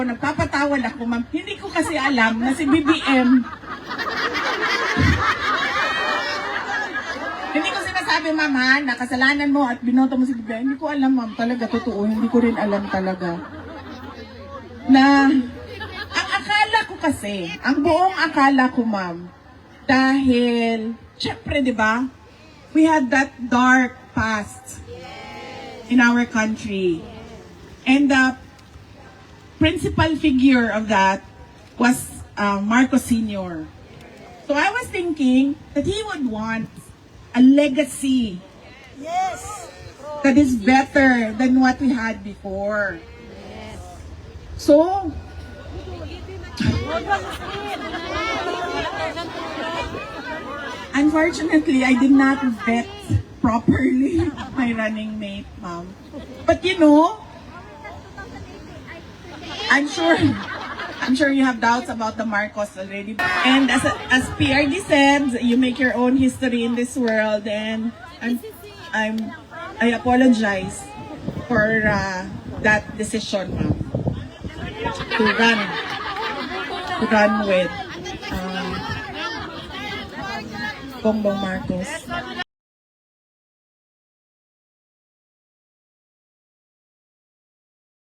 Nagpapatawad ako, ma'am. Hindi ko kasi alam na si BBM. Hindi ko sinasabi, ma'am, ha, na kasalanan mo at binoto mo si BBM. Hindi ko alam, ma'am. Talaga, totoo. Hindi ko rin alam talaga. Na, ang akala ko kasi, ang buong akala ko, ma'am, dahil, syempre, di ba, we had that dark past in our country. And the principal figure of that was Marcos Sr. So I was thinking that he would want a legacy that is better than what we had before. So, unfortunately, I did not vet properly my running mate, ma'am. But you know, I'm sure you have doubts about the Marcos already. And as PRD said, you make your own history in this world, and I apologize for that decision, ma'am, to run with Bongbong Marcos.